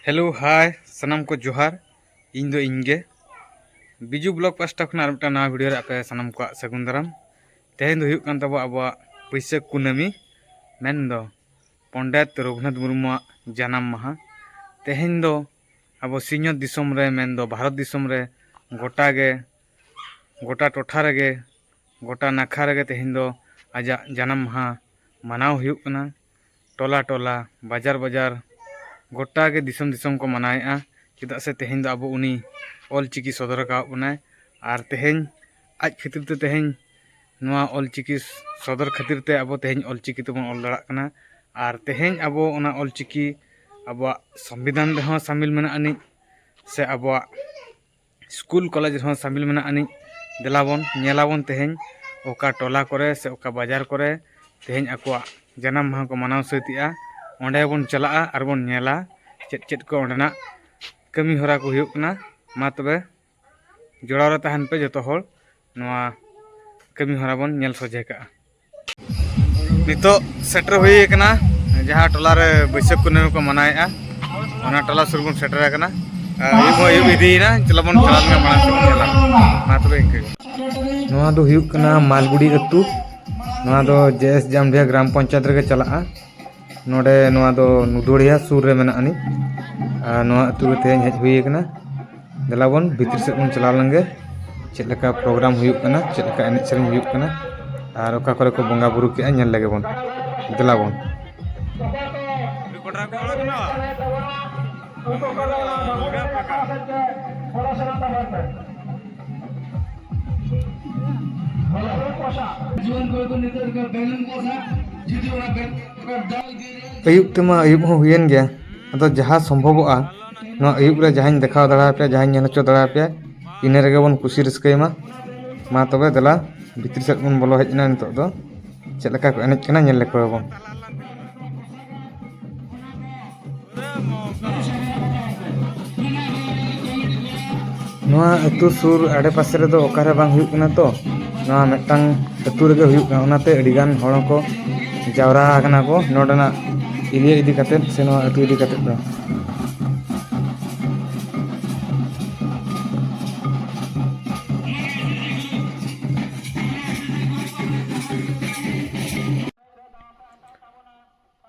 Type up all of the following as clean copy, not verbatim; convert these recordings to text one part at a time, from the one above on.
Hello hi सनम को जोहार इन दो इनगे बिजू ब्लॉग पास्टा खुना आर नवा वीडियो रे आपे सनम को सगुन दाराम तेहेन दो हुयुक कान ताबो आबो बैसाख कुनामी मेन दो पंडित रघुनाथ मुर्मू जानाम माहा तेहेन दो आबो सिंहत दिसोम रे मेन दो भारत दिसोम रे गोटा टोठा रेगे गोटा नाखा रेगे तेहेन दो आजा जानाम माहा मनाव हुयुक कना टोला टोला बाजार बाजार गोटा के दिसम दिसम को मनाएगा चेदा से तेहेन दो अब उनी ऑलचिकी सदर का बनाए और तेहेन आज खातिर ते तेहेन नवा ऑलचिकी सदर खातिर ते अब तेहेन ऑलचिकी तबन ऑल दड़ा कना और तेहेन अब ओना ऑलचिकी अब संविधान रे शामिल मेना अनि से अब स्कूल कॉलेज रे शामिल मेना अनि देलाबन नेलाबन तेहेन ओका टोला करे से ओका बाजार करे तेहेन आको जन्म माह को मनाव सैतिया ओंडे बन चला और बन नेला चेद चेद को ओंडेना कमी हरा को हुयुक कना मा तबे जोड़ाव रे तहन पे जतो हर नवा कमी हरा बन नेल सजे का नितो सेटर हुई कना जहां टोला रे बैसाख कुनामी को मनाएगा ओना टोला सुर बन सेटर कना युब इदीना चला बन चला में मानस बन नेला मा तबे इनके नवा दो हुयुक कना मालगुड़ी अतु नवा दो जेएस जामडिया ग्राम पंचायत रे चला नोडे नवा दो नुदुड़िया सुर रे मेना अनि नवा अतु रे तेज हेज हुई कना देलाबन भीतर से बन चला लंगे चेद लेका प्रोग्राम हुयुक कना चेद लेका एनेज सेरेन हुयुक कना और ओका करे को बंगा बुरु के नेल लगे बन देलाबन अयुब तेमा अयुब हो हुयन गया अतो जहाँ संभवोगा नवा अयुब रे जहाँ देखा दड़ा पे जहाँ नेल हचो दड़ा पे इन रेगे बन खुशी रस्कैमा मा तबे देला भितर सेट बन बोलो हेजना नितो दो चेद लेका को एनेज कना नेल लेको बन नवा अतु सुर आडे पासे रे दो ओकारे बांग हुयुक कना तो नवा मेटांग अतु रेगे हुयुक कना ओनाते अडिगान हड़ को जावरा कना को नोडना एरिया इदी काते से नवा अतु इदी काते दो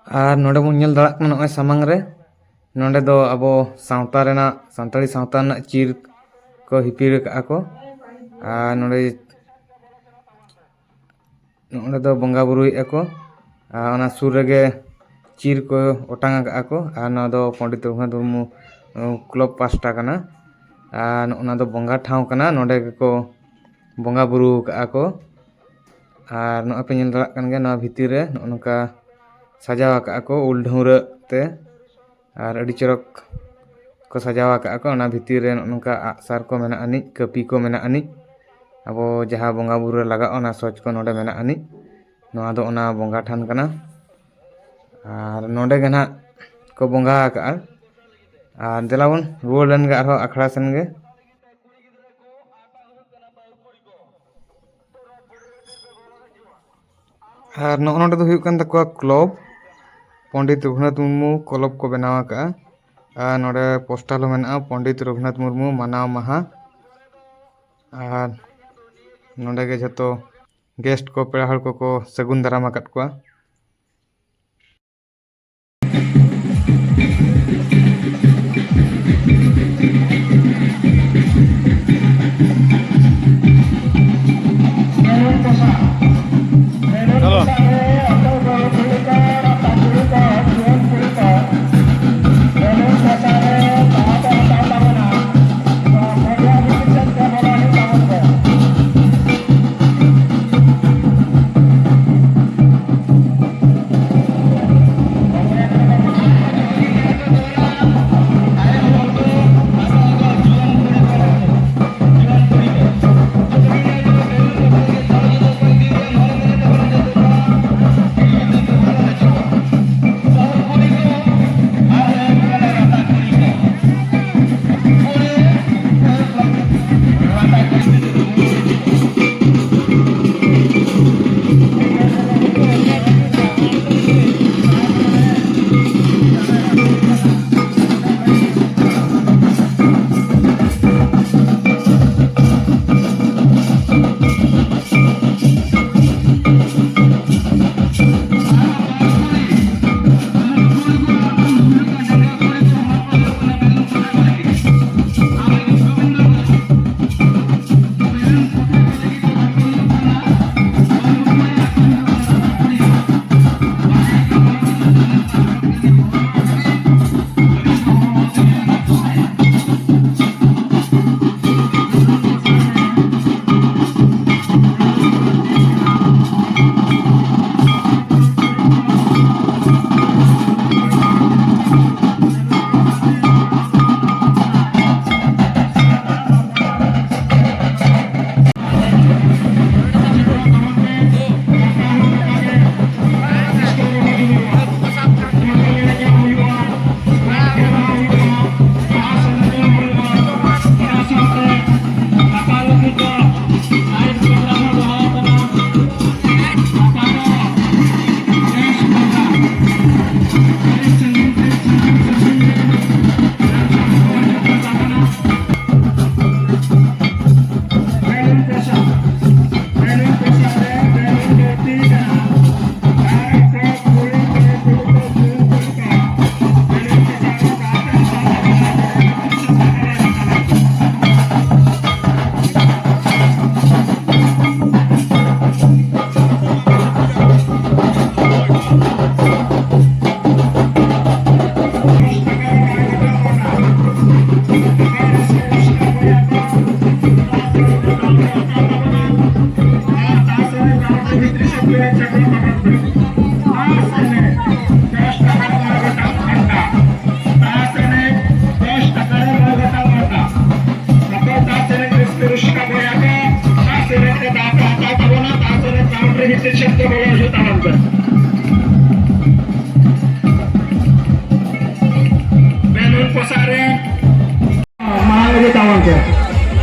और नोडे बन नेल दड़ा कना नय सामांग रे नोडे दो अबो सावता रेना सानताड़ी सावता ना चीर को हिपिर का को आ नोडे नोडे दो बंगा बुरुई को ओना सुर रेगे चीर को ओटांग का को आ ना दो पंडित रघुनाथ मुर्मू क्लब पास्टा कना आ ओना दो बंगा ठाव कना नोडे को बंगा बुरु का को और नो पे नेल दड़ा कन गे ना भितिर रे नोका सजावा का को उल ढौरा ते और अड़ी चरक को सजावा का को ना भितिर रे नोका आसार को मेना अनि कपी को मेना अनि अब जहाँ बंगा बुरु लगा ओना सोच को नोडे मेना अनि नोआ दो ओना बंगा ठान कना और नोडे गना को बंगा का और देलाबन रुवाड़ लेन गे आरो अखड़ा सेन गे और नोडे दो हुयुक कान तको क्लब पंडित रघुनाथ मुर्मू क्लब को बनावा का और नोडे पोस्टाल मेना पंडित रघुनाथ मुर्मू मनाव माहा और नोडे गे जतो गेस्ट को पेड़ा हड़ को सगुन दाराम आकाद कोआ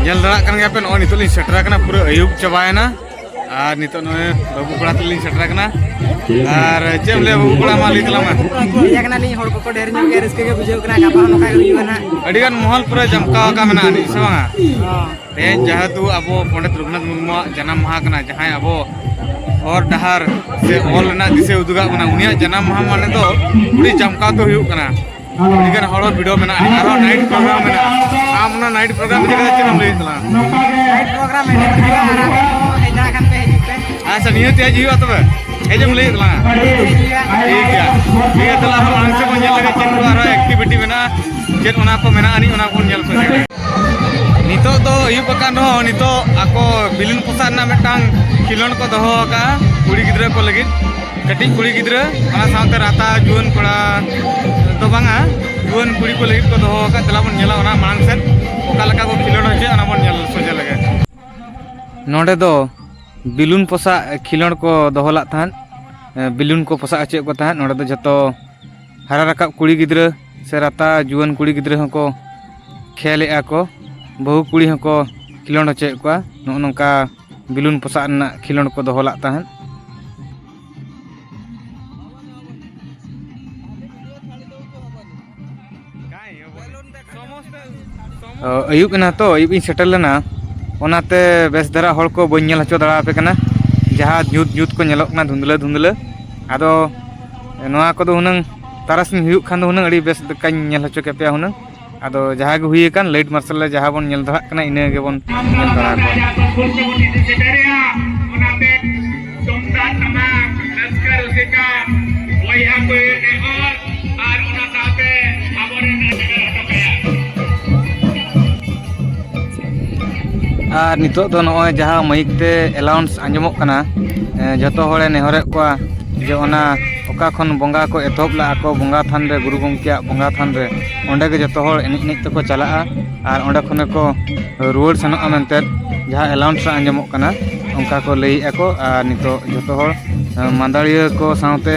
जल दाड़ा kan gapen oh nitu lin setra kana pura ayub cabayana ar nitu noe babu kura tu lin setra kana ar cem le babu kura mali telama ya kana lin hor ko der nyu ke riske ke bujau kana gapa no kai yu kana adigan mohal pura jamka ka mena ani semanga ten jahatu abo Pandit Raghunath Murmu janam maha kana jahai abo और डहार से all ना दिसे उदुगा मना उनिया जन्म माह माने तो उडी जमका तो हुयु कना उडीगन हड़ो वीडियो मेना आरो नाइट प्रोग्राम मेना आमना नाइट प्रोग्राम दिगा चेनम ले तला नाइट प्रोग्राम में हेजा खान पे हेजिते अच्छा नियत आज हुआ तबे हेजम ले तला ठीक है तला हम आंग से कोन लगे चेन आरो एक्टिविटी मेना चेन ओना को मेना ani ओना कोन नेल सो नितो तो अयुब अकान हो नितो आको बिलिन पोसा ना मेटांग खिलोन को दोहो का कुड़ी गिद्रा को लगित कटिंग कुड़ी गिद्रा ओना साउते राता जुवन कोड़ा तो बांगा जुवन कुड़ी को लगित को दोहो का तला बन नेला ओना मांग सेन ओका लका को खिलोन होचे ओना बन नेल सोजे लगे नोडे दो बिलुन पोसा खिलोन को दोहला थान बिलुन को पोसा अचे को थान नोडे दो जतो हरा रकाब कुड़ी गिद्रा से राता जुवन कुड़ी गिद्रा हको खेले आको बहु कुड़ी हको खिलोन होचे को नो नोका बिलुन पोसा ना खिलोन को दोहला ताहन अयुब ना तो अयुब इन सेटल लेना ओनाते बेस धरा हड़ को बन नेल हचो दाड़ा पे कना जहाँ ᱧᱩᱛ ᱧᱩᱛ को नेलोक ना धुंदला धुंदला आदो नोआ को दो हुनंग तारासिन हुयुक खान दो हुनंग अड़ी बेस दकाñ नेल हचो के पे हुनंग आदो जहाँ गे हुई कान लाइट मार्शल ले जहाँ बन नेल दाड़ा कना इने गे बन नेल दाड़ा को और नितो तो नॉय जहाँ माइक ते अलाउंस आंजमोक कना जतो होड़े नेहरे को जे ओना ओका खन बंगा को एतोब ला को बंगा थान रे गुरु गंकिया बंगा थान रे ओंडे के जतो होड़ एनिक निक तको चला और ओंडे खने को रुवाड़ सनोआ मेनते जहाँ अलाउंस आंजमोक कना उनका को लई एको और नितो जतो होड़ मांदाड़िया को साउते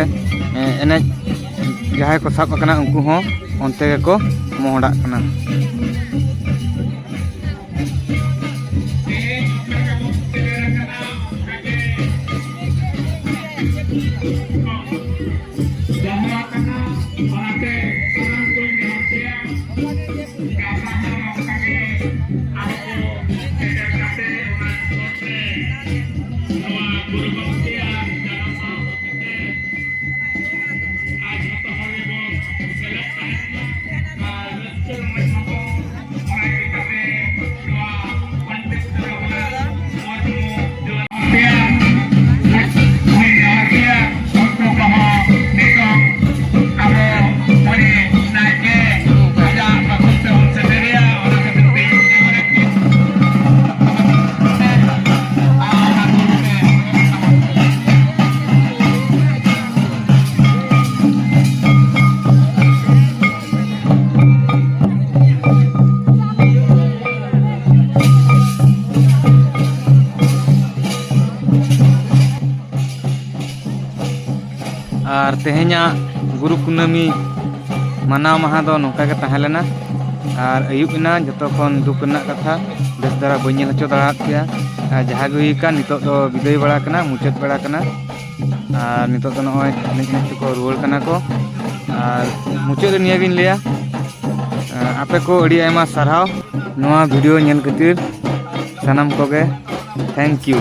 एने जहाँ को साब कना उनको हो ओंते को मोहड़ा कना और तेहना गुरु कुनामी मनाव महा दो नौका के तहे लेना और अयुबना जतो खन दुख रना कथा बेस दारा बन नेल हचो दाड़ा के जहाँ गे हुई नितो दो विदाय बड़ा कना मुचाद बड़ा कना और नितो दो नॉय एनेज एनेज को रुवाड़ कना को और मुचाद रे निया गिन लिया आपे को अड़ी आयमा सारहाव नोआ वीडियो नेल खातिर सनम कोगे थैंक यू।